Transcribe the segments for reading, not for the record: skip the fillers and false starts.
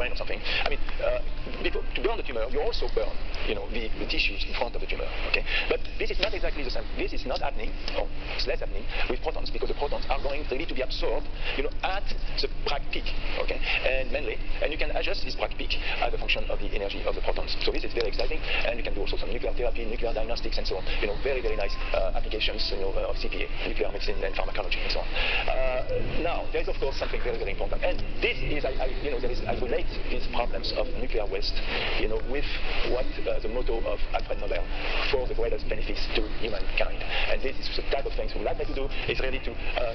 brain or something. I mean, to burn the tumor, you also burn, the tissues in front of the tumor. Okay, but this is not exactly the same. This is not happening, or it's less happening with protons, because the protons are going really to be absorbed, at the Bragg peak. Okay, and mainly, and you can adjust this Bragg peak as a function of the energy of the protons. So this is very exciting, and you can do also some nuclear therapy, nuclear diagnostics, and so on. Very, very nice applications, of CPA, nuclear medicine and pharmacology, and so on. Now, there is of course something very, very important, and this is, I relate these problems of nuclear waste, with what the motto of Alfred Nobel, for the greatest benefits to humankind. And this is the type of things we would like to do, is really to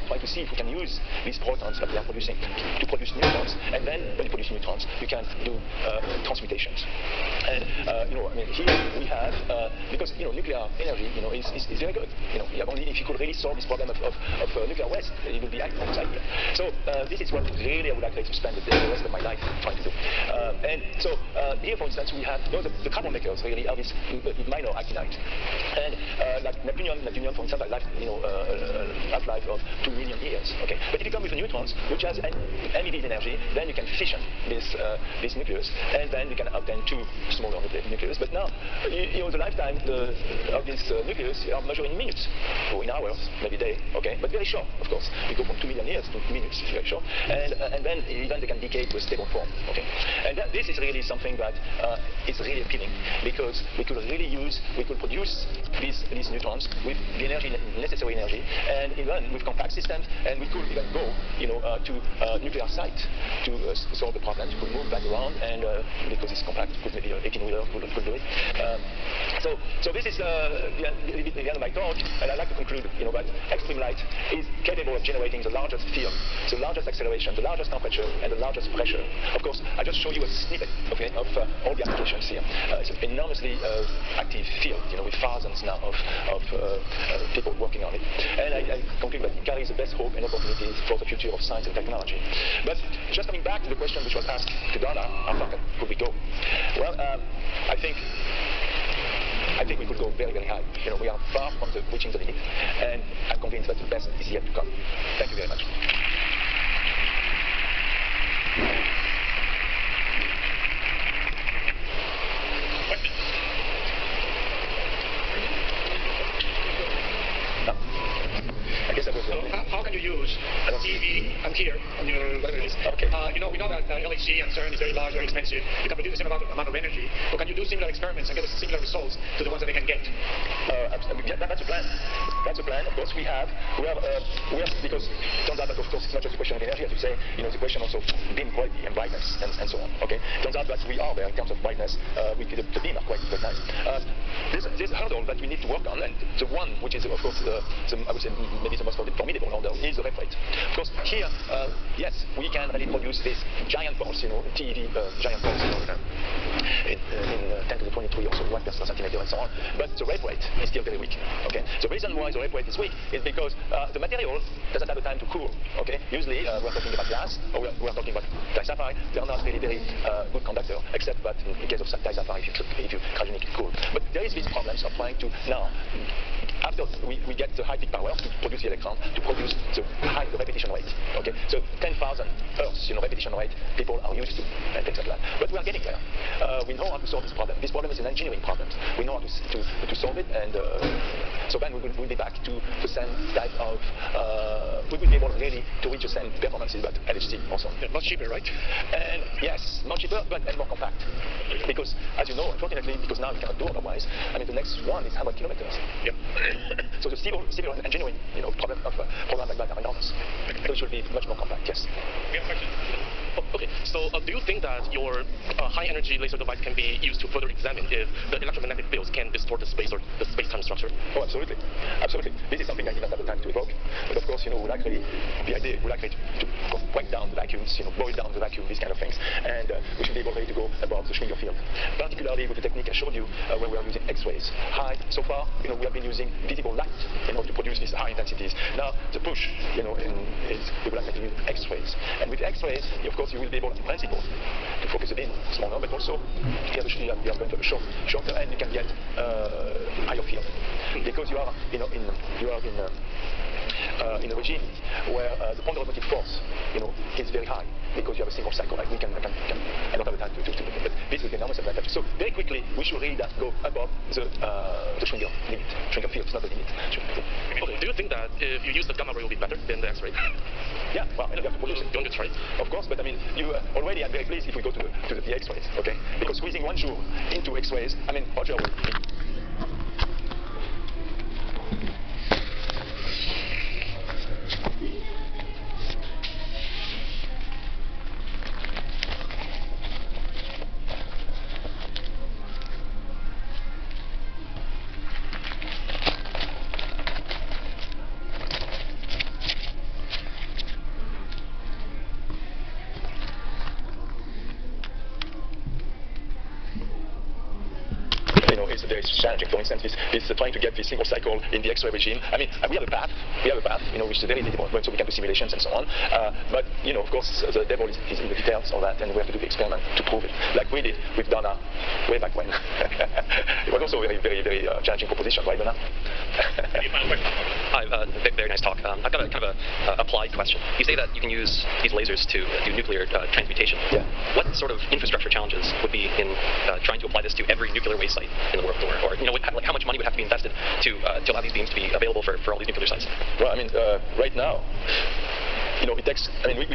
try to see if we can use these protons that we are producing to produce neutrons, and then when you produce neutrons, you can do transmutations. And here we have, because nuclear energy, is very good. Only if you could really solve this problem of nuclear waste, it would be almost ideal. So this is what really I would like to spend the rest of my life trying to do. And so here, for instance, we have the carbon makers really are this minor actinide, and like neptunium, for instance, half-life of 2 million years. Okay, but if you come with the neutrons, which has an emitted energy, then you can fission this nucleus, and then you can obtain 2 smaller nucleus. But now, the lifetime of this nucleus are measured in minutes, or in hours, maybe day. Okay, but very short, of course. We go from 2 million years to minutes, very short, and then even they can decay to a stable form. Okay, and this is really something that is really appealing, because we could produce these neutrons with the necessary energy, and even with compact systems, and we could even go, to nuclear site to solve the problem. You could move back around, and because it's compact, maybe 18-wheeler could do it. So this is the end of my talk, and I'd like to conclude, that extreme light is capable of generating the largest field, the largest acceleration, the largest temperature, and the largest pressure. Of course, I just show you a snippet, okay, of all the applications here. It's an enormously active field, with thousands now of people working on it. And I conclude that it carries the best hope and opportunities for the future of science and technology. But just coming back to the question which was asked to Donna, how far could we go? Well, I think we could go very, very high. We are far from reaching the limit, and I'm convinced that the best is yet to come. Thank you very much. I guess that was how can you use EV and here on your list? Okay. We know that LHC and CERN is very large, very expensive. You can produce the same amount of energy, but can you do similar experiments and get similar results to the ones that they can get? Yeah, that's a plan. That's a plan. Of course, we have because it turns out that of course it's not just a question of energy, as you say. It's a question also of beam quality and brightness and so on. Okay. It turns out that we are there in terms of brightness. The beam are quite nice. There's a hurdle that we need to work on, and the one which is of course I would say maybe the most formidable hurdle is the rate. Of course, here, yes, we can really produce this giant pulse, TeV giant pulse, in 10 to the 23 or so watt per centimeter and so on. But the rate is still very weak. Okay. The reason why the rate is weak is because the material doesn't have the time to cool. Okay. Usually we're talking about glass, or we're talking about disaffari. They are not really very good conductor, except that in the case of disaffari, if you cryogenic it cool. But there is these problems of trying to now, after we get the high peak power to produce the electron, to produce the high repetition rate. Okay, so 10,000 Hertz, repetition rate, people are used to, and things like that. But we are getting there. We know how to solve this problem. This problem is an engineering problem. We know how to solve it, and so then we'll be back to the same type of. We will be able really to reach the same performances that LHC also. Yeah, much cheaper, right? And yes, much cheaper, and more compact. Because, as you know, unfortunately, because now you cannot do otherwise. I mean, the next one is 100 kilometers. Yep. So the civil engineering, problem of program like that are enormous. So it should be much more compact. Yes. We have a question. Okay, so do you think that your high-energy laser device can be used to further examine if the electromagnetic fields can distort the space or the space-time structure? Oh, absolutely. Absolutely. This is something I didn't have the time to evoke. But of course, we like the idea, we like to break down the vacuums, boil down the vacuum, these kind of things. And we should be able to go above the Schminger field. Particularly with the technique I showed you, where we are using X-rays. So far, we have been using visible light, to produce these high intensities. Now, the push, is we would like to use X-rays. And with X-rays, of course, you will be able, in principle, to focus the beam smaller, but also here you are going to have a shorter, and you can get higher field because you are, in a regime where the point of rotative force, is very high because you have a single cycle. Like I don't have quickly we should really go above the Schwinger limit. Schwinger field is not the limit. Okay, do you think that if you use the gamma ray will be better than the X-ray? Yeah, well, you have to produce it. You want to try? Of course, but I mean, you already are very pleased if we go to the X-rays, okay? Because squeezing 1 joule into X-rays, I mean, Roger will be. It's very challenging. For instance, this trying to get this single cycle in the X-ray regime. I mean, we have a path, which is very difficult, so we can do simulations and so on. But, of course, the devil is in the details of that, and we have to do the experiment to prove it, like we did with Donna way back when. It was also a very, very, very challenging proposition, right, Donna? Hi, very nice talk. I've got a kind of a applied question. You say that you can use these lasers to do nuclear transmutation. Yeah. What sort of infrastructure challenges would be in trying to apply this to every nuclear waste site in the world, or like how much money would have to be invested to allow these beams to be available for all these nuclear sites? Well, I mean, right now, it takes. I mean, we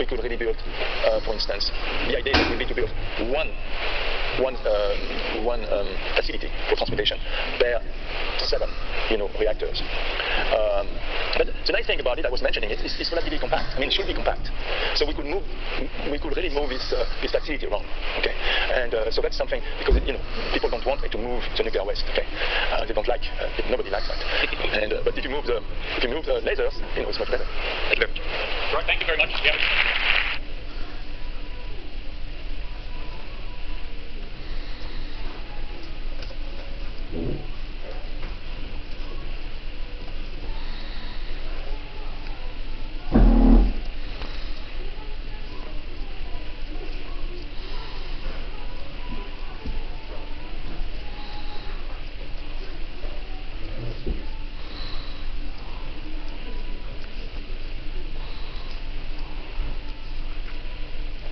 could really build, for instance, the idea would be to build one facility for transmutation per 7, reactors. But the nice thing about it, I was mentioning it, is it's relatively compact. I mean, it should be compact. So we could really move this facility around. Okay, and so that's something because people don't want to move the nuclear waste. Okay, they don't like. Nobody likes that. And but if you move the lasers, it's much better. Thank you very much. Right, thank you very much. Yeah.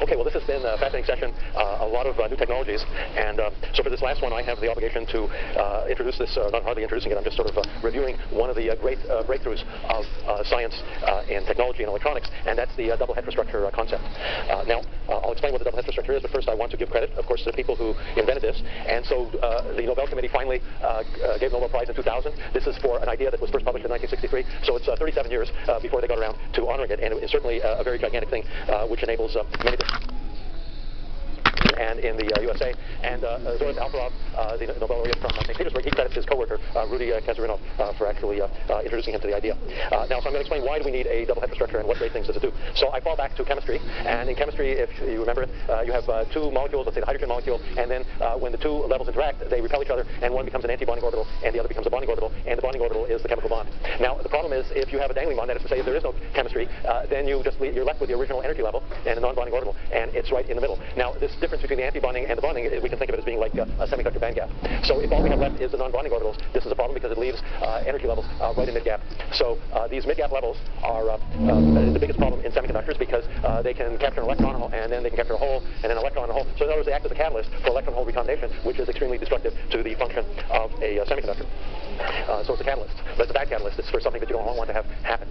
Okay, well, this has been a fascinating session, a lot of new technologies, and so for this last one, I have the obligation to introduce this, not hardly introducing it, I'm just sort of reviewing one of the great breakthroughs of science in technology and electronics, and that's the double heterostructure concept. Now, I'll explain what the double heterostructure is, but first I want to give credit, of course, to the people who invented this, and so the Nobel Committee finally gave the Nobel Prize in 2000. This is for an idea that was first published in 1963, so it's 37 years before they got around to honoring it, and it's certainly a very gigantic thing, which enables many different and in the USA. And Zoran Alferov, the Nobel laureate from St. Petersburg, he credits his co-worker, Rudy Kazarinov, for actually introducing him to the idea. Now, so I'm going to explain why do we need a double heterostructure and what great things does it do. So I fall back to chemistry, and in chemistry, if you remember it, you have 2 molecules, let's say the hydrogen molecule, and then when the 2 levels interact, they repel each other, and one becomes an anti-bonding orbital, and the other becomes a bonding orbital, and the bonding orbital is the chemical bond. Now, the problem is, if you have a dangling bond, that is to say, if there is no chemistry, then you're left with the original energy level and a non-bonding orbital, and it's right in the middle. Now, this difference between the anti-bonding and the bonding, we can think of it as being like a semiconductor band gap. So if all we have left is the non-bonding orbitals, this is a problem because it leaves energy levels right in mid-gap. So these mid-gap levels are the biggest problem in semiconductors because they can capture an electron and then they can capture a hole and then an electron and a hole. So in other words, they act as a catalyst for electron-hole recombination, which is extremely destructive to the function of a semiconductor. So it's a catalyst, but it's a bad catalyst. It's for something that you don't want to have happen.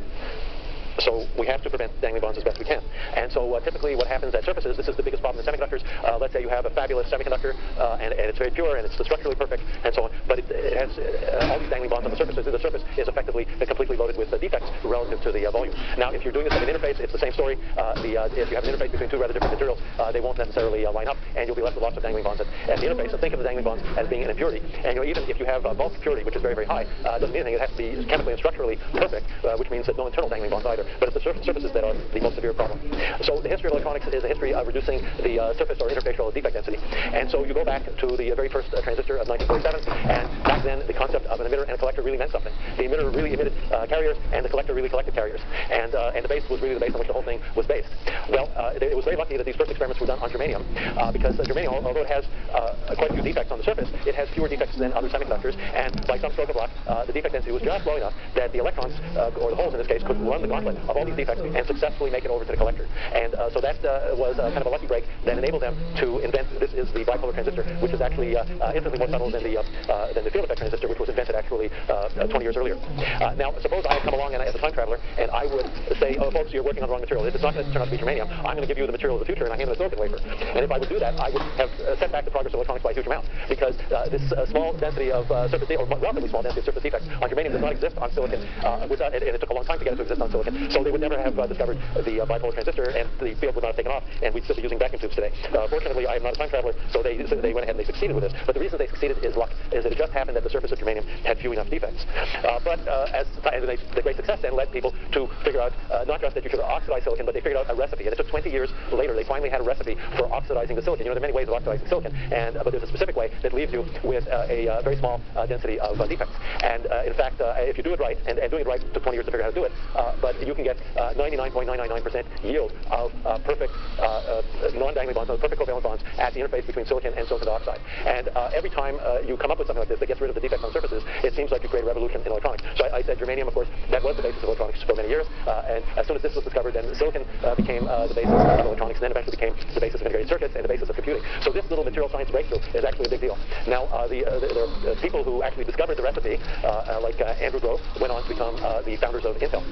So we have to prevent dangling bonds as best we can. And so typically what happens at surfaces, this is the biggest problem in semiconductors. Let's say you have a fabulous semiconductor and it's very pure and it's structurally perfect and so on, but it has all these dangling bonds on the surface. So the surface is effectively completely loaded with defects relative to the volume. Now, if you're doing this at an interface, it's the same story. If you have an interface between 2 rather different materials, they won't necessarily line up, and you'll be left with lots of dangling bonds at the interface. So think of the dangling bonds as being an impurity. And even if you have bulk purity, which is very, very high, doesn't mean anything. It has to be chemically and structurally perfect, which means that no internal dangling bonds either. But it's the surfaces that are the most severe problem. So the history of electronics is a history of reducing the surface or interfacial defect density. And so you go back to the very first transistor of 1947, and back then the concept of an emitter and a collector really meant something. The emitter really emitted carriers, and the collector really collected carriers. And the base was really the base on which the whole thing was based. Well, it was very lucky that these first experiments were done on germanium, because germanium, although it has quite a few defects on the surface, it has fewer defects than other semiconductors, and by some stroke of luck, the defect density was just low enough that the electrons, or the holes in this case, could run the gauntlet outlet of all these defects and successfully make it over to the collector. And so that was kind of a lucky break that enabled them to invent, this is the bipolar transistor, which is actually infinitely more subtle than the field effect transistor, which was invented actually 20 years earlier. Now, suppose I had come along as a time traveler, and I would say, oh, folks, you're working on the wrong material. It's not going to turn out to be germanium. I'm going to give you the material of the future, and I hand them a silicon wafer. And if I would do that, I would have set back the progress of electronics by a huge amount, because this small density of surface, or relatively small density of surface defects on germanium does not exist on silicon, and it took a long time to get it to exist on silicon. So they would never have discovered the bipolar transistor, and the field would not have taken off, and we'd still be using vacuum tubes today. Fortunately, I am not a time traveler, so they went ahead and they succeeded with this. But the reason they succeeded is luck, is that it just happened that the surface of germanium had few enough defects. The great success then led people to figure out not just that you should oxidize silicon, but they figured out a recipe. And it took 20 years later, they finally had a recipe for oxidizing the silicon. You know, there are many ways of oxidizing silicon, but there's a specific way that leaves you with a very small density of defects. And in fact, if you do it right, and doing it right took 20 years to figure out how to do it, but you can get 99.999% yield of perfect non-dangling bonds, perfect covalent bonds at the interface between silicon and silicon dioxide. And every time you come up with something like this that gets rid of the defects on surfaces, it seems like you create a revolution in electronics. So I said germanium, of course, that was the basis of electronics for many years, and as soon as this was discovered, then silicon became the basis of electronics, and then eventually became the basis of integrated circuits and the basis of computing. So this little material science breakthrough is actually a big deal. Now, there are people who actually discovered the recipe, like Andrew Grove, went on to become the founders of Intel.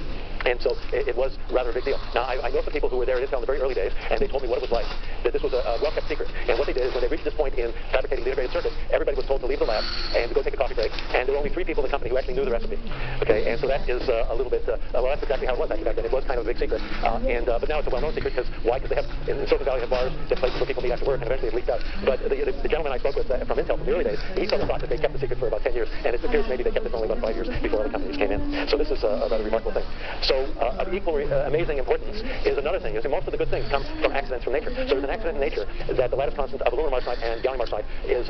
And so it was rather a big deal. Now, I know some people who were there at Intel in the very early days, and they told me what it was like, that this was a well-kept secret. And what they did is when they reached this point in fabricating the integrated circuit, everybody was told to leave the lab and to go take a coffee break, and there were only 3 people in the company who actually knew the recipe. Okay, and so that is a little bit, well, that's exactly how it was actually back then. It was kind of a big secret. But now it's a well-known secret, because why? Because they have, in Silicon Valley, have bars, they have places where people meet after work, and eventually it leaked out. But the gentleman I spoke with from Intel from the early days, he told me thought that they kept the secret for about 10 years, and it appears maybe they kept it for only about 5 years before other companies came in. So this is a rather remarkable thing. So of equal amazing importance is another thing. You see, most of the good things come from accidents from nature. So there's an accident in nature that the lattice constant of aluminum arsenide and gallium arsenide is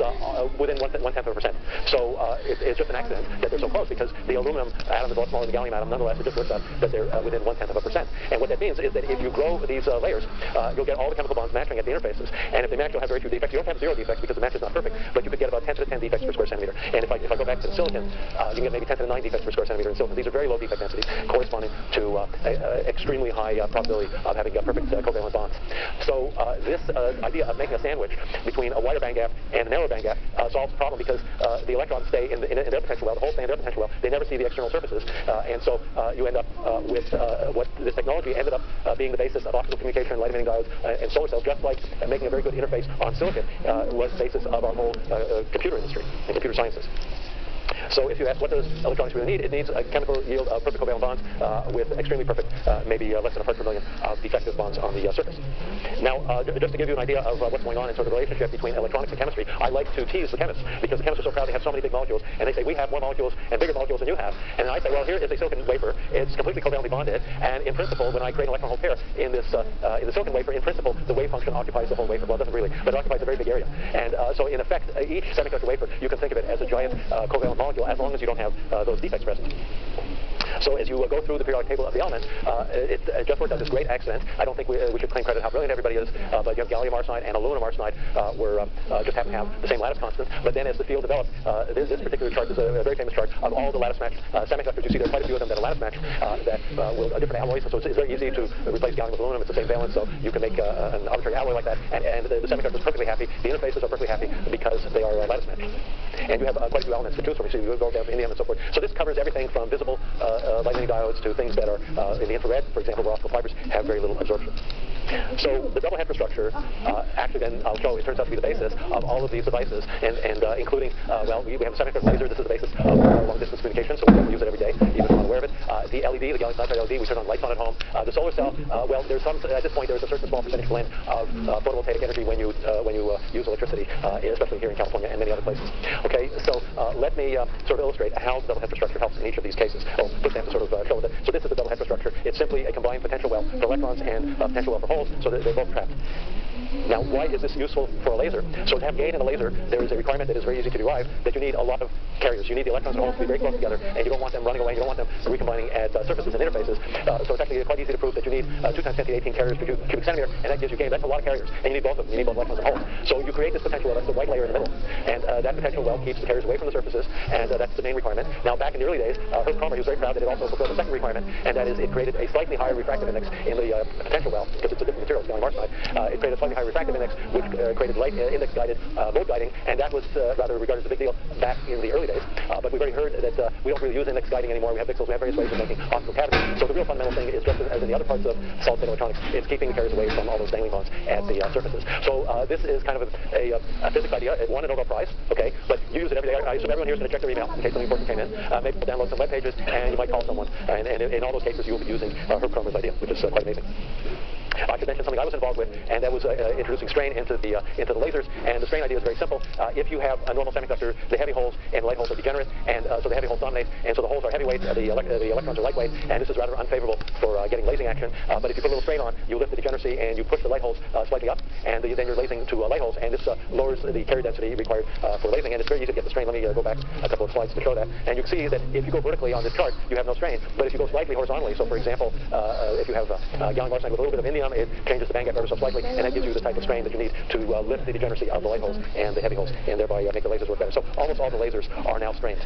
within 1/10%. So it's just an accident that they're so close, because the aluminum atom is a lot smaller than the gallium atom. Nonetheless, it just works out that they're within 0.1%. And what that means is that if you grow these layers, you'll get all the chemical bonds matching at the interfaces. And if they match, you'll have very few defects. You don't have 0 defects because the match is not perfect, but you could get about 10 to the 10 defects per square centimeter. And if I go back to the silicon, you can get maybe 10 to the 9 defects per square centimeter in silicon. These are very low defect densities, corresponding to extremely high probability of having perfect covalent bonds. So this idea of making a sandwich between a wider bandgap and a narrow bandgap solves the problem, because the electrons stay in their potential well, the holes stay in their potential well. They never see the external surfaces, and so you end up with what this technology ended up being the basis of optical communication, light emitting diodes, and solar cells, just like making a very good interface on silicon was the basis of our whole computer industry and computer sciences. So if you ask what does electronics really need, it needs a chemical yield of perfect covalent bonds with extremely perfect, maybe less than a part per million of defective bonds on the surface. Now, just to give you an idea of what's going on in sort of the relationship between electronics and chemistry, I like to tease the chemists, because the chemists are so proud they have so many big molecules, and they say, we have more molecules and bigger molecules than you have. And then I say, well, here is a silicon wafer. It's completely covalently bonded, and in principle, when I create an electron hole pair in the silicon wafer, in principle, the wave function occupies the whole wafer. Well, it doesn't really, but it occupies a very big area. And so in effect, each semiconductor wafer, you can think of it as a giant covalent molecule, as long as you don't have those defects present. So as you go through the periodic table of the elements, it just worked out this great accident. I don't think we should claim credit how brilliant everybody is, but you have gallium arsenide and aluminum arsenide just happen to have the same lattice constant. But then as the field developed, this particular chart is a very famous chart of all the lattice match semiconductors. You see there are quite a few of them that are lattice match that will different alloys. So it's very easy to replace gallium with aluminum. It's the same valence, so you can make an arbitrary alloy like that. And the semiconductor is perfectly happy. The interfaces are perfectly happy because they are lattice match. And you have quite a few elements too, so you go down to indium and so forth. So this covers everything from visible light emitting diodes to things that are in the infrared, for example, where optical fibers have very little absorption. So the double heterosstructure actually then, I'll show, it turns out to be the basis of all of these devices, and including, well, we have a semiconductor laser. This is the basis of long-distance communication, so we use it every day, even if we're not aware of it. The LED, the gallium nitride LED, we turn on lights on at home. The solar cell, well, there's some, at this point, there's a certain small percentage blend of photovoltaic energy when you use electricity, especially here in California and many other places. Okay, so let me sort of illustrate how the double heterosstructure helps in each of these cases. First I have to sort of show that. So this is the double heterosstructure. It's simply a combined potential well for electrons and potential well for holes, so that they're both trapped. Now, why is this useful for a laser? So to have gain in a laser, there is a requirement that is very easy to derive, that you need a lot of carriers. You need the electrons and holes to be very close together, and you don't want them running away. You don't want them recombining at surfaces and interfaces. So it's actually quite easy to prove that you need 2 times 10 to the 18 carriers per cubic centimeter, and that gives you gain. That's a lot of carriers, and you need both of them. You need both electrons and holes. So you create this potential well. That's the white layer in the middle, and that potential well keeps the carriers away from the surfaces, and that's the main requirement. Now, back in the early days, Herb Kromer, he was very proud that it also fulfilled the second requirement, and that is it created a slightly higher refractive index in the potential well, because it's a different material, it's gallium arsenide. It created a slightly higher refractive index, which created light index-guided mode guiding, and that was rather regarded as a big deal back in the early days. But we've already heard that we don't really use index guiding anymore. We have VCSELs, we have various ways of making optical cavities. So the real fundamental thing is just as in the other parts of solid-state electronics, it's keeping the carriers away from all those dangling bonds at the surfaces. So this is kind of a physics idea. It won a Nobel Prize, okay? But you use it every day. I assume everyone here is going to check their email in case something important came in. Maybe download some web pages, and you might call someone. And in all those cases, you will be using Herb Kromer's idea, which is quite amazing. I should mention something I was involved with, and that was introducing strain into the lasers. And the strain idea is very simple. If you have a normal semiconductor, the heavy holes and light holes are degenerate, and so the heavy holes dominate, and so the holes are heavyweight, the electrons are lightweight, and this is rather unfavorable for getting lasing action. But if you put a little strain on, you lift the degeneracy and you push the light holes slightly up, and then you're lasing to light holes, and this lowers the carrier density required for lasing, and it's very easy to get the strain. Let me go back a couple of slides to show that. And you can see that if you go vertically on this chart, you have no strain, but if you go slightly horizontally, so for example, if you have gallium arsenide with a little bit of indium, it changes the bandgap ever so slightly, and that gives you the type of strain that you need to lift the degeneracy of the light holes and the heavy holes, and thereby make the lasers work better. So almost all the lasers are now strained.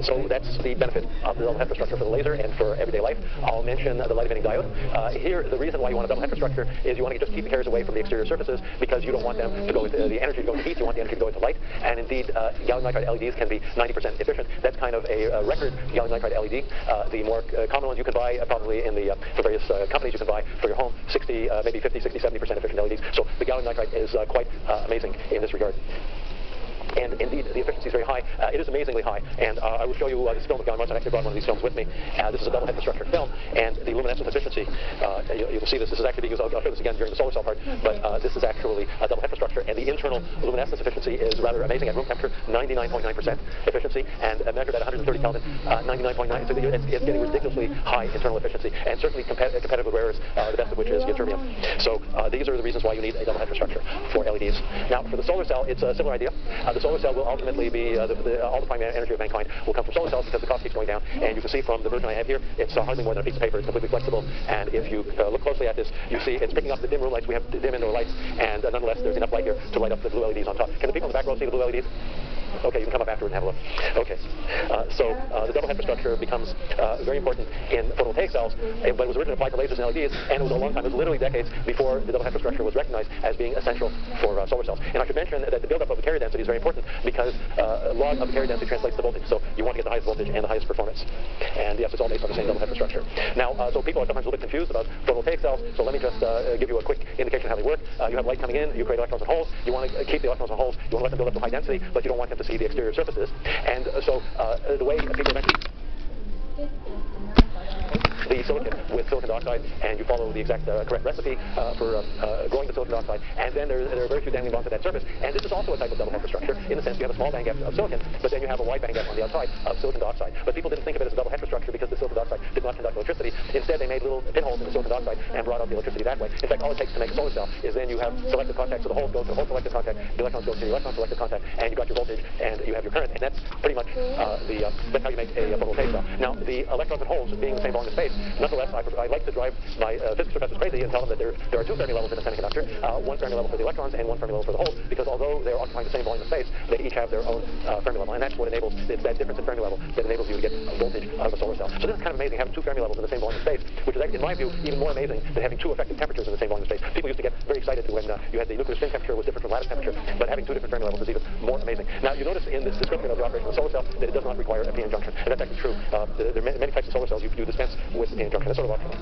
So that's the benefit of the double heterostructure for the laser and for everyday life. I'll mention the light emitting diode. Here, the reason why you want a double heterostructure is you want to just keep the carriers away from the exterior surfaces, because you don't want them to go with the energy to go into heat. You want the energy to go into light. And indeed, gallium nitride LEDs can be 90% efficient. That's kind of a record gallium nitride LED. The more common ones you can buy probably in the for various companies you can buy for your home, 60, maybe 50, 60, 70% efficient LEDs. So the gallium nitride is quite amazing in this regard. And indeed, the efficiency is very high. It is amazingly high. And I will show you this film of gallium arsenide. I actually brought one of these films with me. This is a double heterostructure film, and the luminescence efficiency, you'll see this. This is actually being used. I'll show this again during the solar cell part, but this is actually a double heterostructure, and the internal luminescence efficiency is rather amazing at room temperature, 99.9% efficiency, and measured at 130 Kelvin, 99.9. So it's getting ridiculously high internal efficiency, and certainly competitive with rare earths, the best of which is ytterbium. So these are the reasons why you need a double heterostructure for LEDs. Now, for the solar cell, it's a similar idea. The solar cell will ultimately be, all the primary energy of mankind will come from solar cells, because the cost keeps going down. And you can see from the version I have here, it's hardly more than a piece of paper. It's completely flexible. And if you look closely at this, you see it's picking up the dim room lights. We have dim indoor lights, and nonetheless, there's enough light here to light up the blue LEDs on top. Can the people in the back row see the blue LEDs? Okay, you can come up afterward and have a look. Okay, so the double heterostructure becomes very important in photovoltaic cells, but it was originally applied to lasers and LEDs, and it was a long time. It was literally decades before the double heterostructure was recognized as being essential for solar cells. And I should mention that the buildup of the carrier density is very important, because log of the carrier density translates to voltage, so you want to get the highest voltage and the highest performance. And yes, it's all based on the same double heterostructure. Now, so people are sometimes a little bit confused about photovoltaic cells, so let me just give you a quick indication of how they work. You have light coming in, you create electrons and holes, you want to keep the electrons and holes, you want to let them build up to high density, but you don't want them to see the exterior surfaces. And so the way people eventually the silicon with silicon dioxide, and you follow the exact correct recipe for growing the silicon dioxide, and then there are very few dangling bonds at that surface. And this is also a type of double heterostructure, in the sense you have a small band gap of silicon, but then you have a wide band gap on the outside of silicon dioxide. But people didn't think of it as a double heterostructure because the silicon dioxide did not conduct electricity. Instead, they made little pinholes in the silicon dioxide and brought out the electricity that way. In fact, all it takes to make a solar cell is then you have selective contact, so the holes go to the hole selective contact, the electrons go to the electron selective contact, and you got your voltage, and you have your current, and that's pretty much that's how you make a photovoltaic cell. Now, the electrons and holes being the same volume of space, nonetheless, I like to drive my physics professors crazy and tell them that there are two Fermi levels in a semiconductor, one Fermi level for the electrons and one Fermi level for the holes, because although they're occupying the same volume of space, they each have their own Fermi level, and that's what enables, it's that difference in Fermi level that enables you to get voltage out of a solar cell. So this is kind of amazing, having two Fermi levels in the same volume of space, which is, in my view, even more amazing than having two effective temperatures in the same volume of space. People used to get very excited when you had the nuclear spin temperature was different from lattice temperature, but having two different Fermi levels is even more amazing. Now, you notice in this description of the operation of a solar cell that it does not require a p-n junction, and that's actually true. There are many types of solar cells you dispense with a p-n junction. That's sort of optional.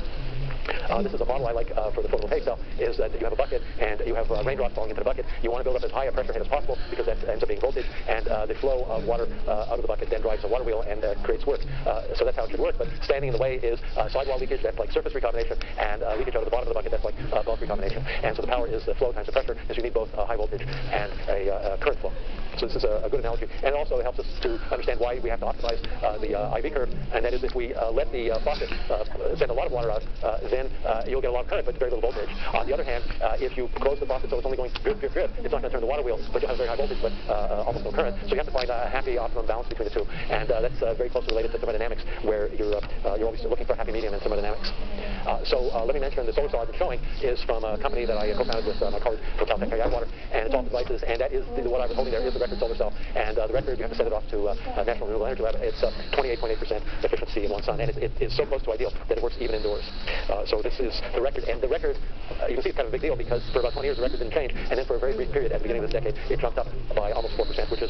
This is a model I like for the photovoltaic cell, is that you have a bucket and you have raindrops falling into the bucket. You want to build up as high a pressure head as possible, because that ends up being voltage, and the flow of water out of the bucket then drives a water wheel and creates work. So that's how it should work, but standing in the way is sidewall leakage, that's like surface recombination, and leakage out of the bottom of the bucket, that's like bulk recombination. And so the power is the flow times the pressure, and so you need both high voltage and a current flow. So this is a good analogy, and it also helps us to understand why we have to optimize the IV curve, and that is if we let the faucet send a lot of water out, then you'll get a lot of current but very little voltage. On the other hand, if you close the faucet so it's only going drip, drip, drip, it's not going to turn the water wheel, but you'll have very high voltage but almost no current. So you have to find a happy optimum balance between the two, and that's very closely related to thermodynamics, where you're always looking for a happy medium in thermodynamics. So let me mention the solar cell I've been showing is from a company that I co-founded with my colleague from Caltech, Harry Atwater, and it's all devices, and that is what I was holding there is the record solar cell, and the record, you have to send it off to National Renewable Energy Lab. It's 28.8% efficiency in one sun, and it's so close to ideal that it works even indoors. So this is the record, and the record, you can see it's kind of a big deal because for about 20 years the record didn't change, and then for a very brief period at the beginning of this decade, it jumped up by almost 4%, which is